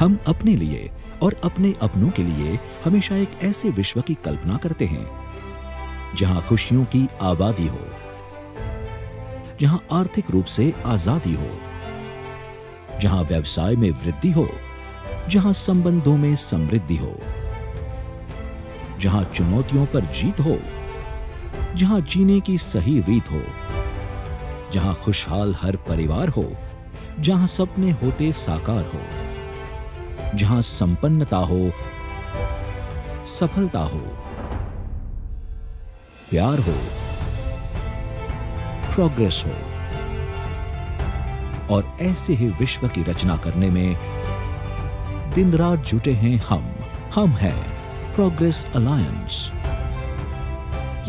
हम अपने लिए और अपने अपनों के लिए हमेशा एक ऐसे विश्व की कल्पना करते हैं जहां खुशियों की आबादी हो, जहां आर्थिक रूप से आजादी हो, जहां व्यवसाय में वृद्धि हो, जहां संबंधों में समृद्धि हो, जहां चुनौतियों पर जीत हो, जहां जीने की सही रीत हो, जहां खुशहाल हर परिवार हो, जहां सपने होते साकार हो, जहां संपन्नता हो, सफलता हो, प्यार हो, प्रोग्रेस हो। और ऐसे ही विश्व की रचना करने में दिन रात जुटे हैं हम हैं प्रोग्रेस अलायंस।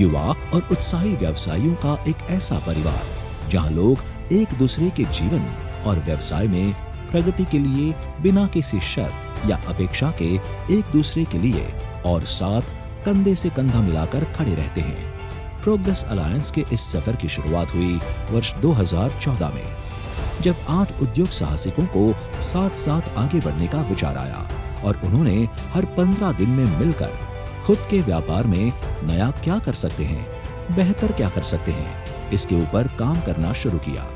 युवा और उत्साही व्यवसायियों का एक ऐसा परिवार जहां लोग एक दूसरे के जीवन और व्यवसाय में प्रगति के लिए बिना किसी शर्त या अपेक्षा के एक दूसरे के लिए और साथ कंधे से कंधा मिलाकर खड़े रहते हैं। प्रोग्रेस अलायंस के इस सफर की शुरुआत हुई वर्ष 2014 में, जब 8 उद्योग साहसिकों को साथ साथ आगे बढ़ने का विचार आया और उन्होंने हर 15 दिन में मिलकर खुद के व्यापार में नया क्या कर सकते हैं, बेहतर क्या कर सकते हैं, इसके ऊपर काम करना शुरू किया।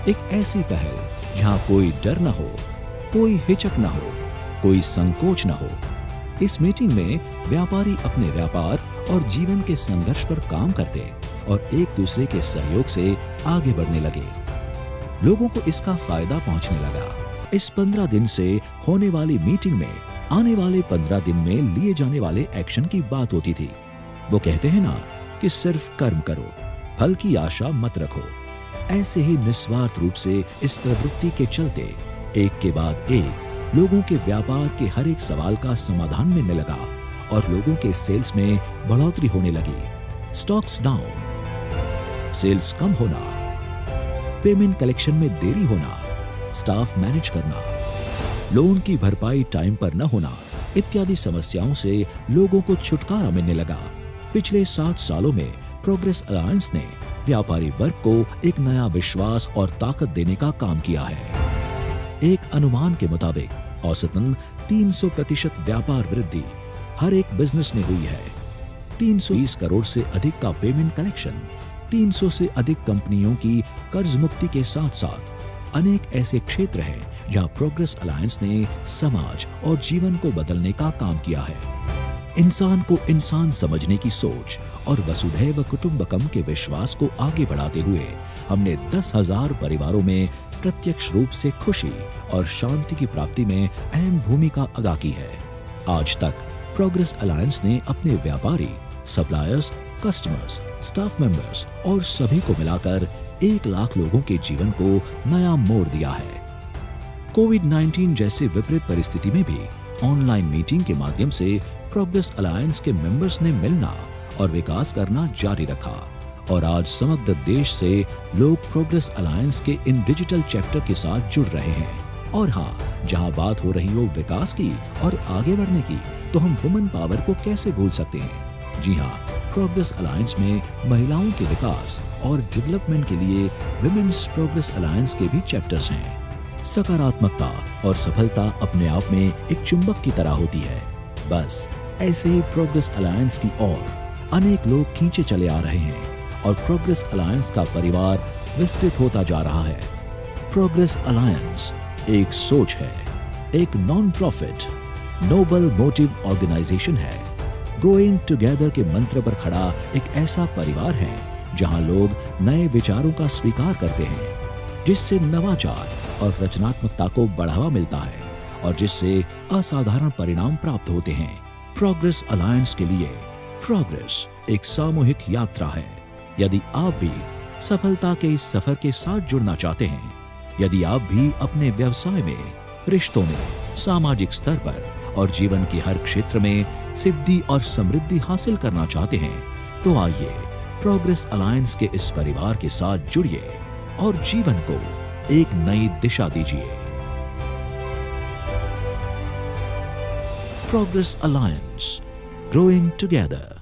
एक ऐसी पहल जहां कोई डर न हो, कोई हिचक न हो, कोई संकोच न हो। इस मीटिंग में व्यापारी अपने व्यापार और जीवन के संघर्ष पर काम करते और एक दूसरे के सहयोग से आगे बढ़ने लगे। लोगों को इसका फायदा पहुंचने लगा। इस 15 दिन से होने वाली मीटिंग में आने वाले 15 दिन में लिए जाने वाले एक्शन की बात होती थी। वो कहते हैं ना कि सिर्फ कर्म करो, फल की आशा मत रखो। ऐसे ही निस्वार्थ रूप से इस प्रवृत्ति के चलते एक के बाद एक लोगों के व्यापार के हर एक सवाल का समाधान मिलने लगा और लोगों के सेल्स में बढ़ोतरी होने लगी। स्टॉक्स डाउन, सेल्स कम होना, पेमेंट कलेक्शन में देरी होना, स्टाफ मैनेज करना, लोन की भरपाई टाइम पर न होना इत्यादि समस्याओं से लोगों को छुटकारा मिलने लगा। पिछले 7 सालों में प्रोग्रेस अलायंस ने व्यापारी वर्ग को एक नया विश्वास और ताकत देने का काम किया है। एक अनुमान के मुताबिक औसतन 300% व्यापार वृद्धि हर एक बिजनेस में हुई है। 320 करोड़ से अधिक का पेमेंट कलेक्शन, 300 से अधिक कंपनियों की कर्ज मुक्ति के साथ साथ अनेक ऐसे क्षेत्र हैं जहां प्रोग्रेस अलायंस ने समाज और जीवन को बदलने का काम किया है। इंसान को इंसान समझने की सोच और वसुधैव कुटुंबकम के विश्वास को आगे बढ़ाते हुए हमने 10,000 परिवारों में प्रत्यक्ष रूप से खुशी और शांति की प्राप्ति में अहम भूमिका अदा की है। आज तक प्रोग्रेस अलायंस ने अपने व्यापारी, सप्लायर्स, कस्टमर्स, स्टाफ मेंबर्स और सभी को मिलाकर 1 लाख लोगों के जीवन को नया मोड़ दिया है। कोविड-19 जैसे विपरीत परिस्थिति में भी ऑनलाइन मीटिंग के माध्यम से प्रोग्रेस अलायंस के मेंबर्स ने मिलना और विकास करना जारी रखा और आज समग्र देश से लोग प्रोग्रेस अलायंस के इन डिजिटल चैप्टर के साथ जुड़ रहे हैं। और हाँ, जहां बात हो रही हो विकास की और आगे बढ़ने की, तो हम वुमेन पावर को कैसे भूल सकते हैं। जी हाँ, प्रोग्रेस अलायंस में महिलाओं के विकास और डेवलपमेंट के लिए विमेन्स प्रोग्रेस अलायंस के भी चैप्टर्स हैं। सकारात्मकता और सफलता अपने आप में एक चुंबक की तरह होती है। बस ऐसे ही प्रोग्रेस अलायंस की ओर अनेक लोग खींचे चले आ रहे हैं और प्रोग्रेस अलायंस का परिवार विस्तृत होता जा रहा है। प्रोग्रेस अलायंस एक सोच है, एक non profit noble motive organisation है। ग्रोइंग टुगेदर के मंत्र पर खड़ा एक ऐसा परिवार है जहां लोग नए विचारों का स्वीकार करते हैं, जिससे नवाचार और रचनात्मकता को बढ़ावा मिलता है और जिससे असाधारण परिणाम प्राप्त होते हैं। प्रोग्रेस अलायंस के लिए प्रोग्रेस एक सामूहिक यात्रा है। यदि आप भी सफलता के इस सफर के साथ जुड़ना चाहते हैं, यदि आप भी अपने व्यवसाय में, रिश्तों में, सामाजिक स्तर पर और जीवन के हर क्षेत्र में सिद्धि और समृद्धि हासिल करना चाहते हैं, तो आइए प्रोग्रेस अलायंस के इस परिवार के साथ जुड़िए और जीवन को एक नई दिशा दीजिए। Progress Alliance, growing together.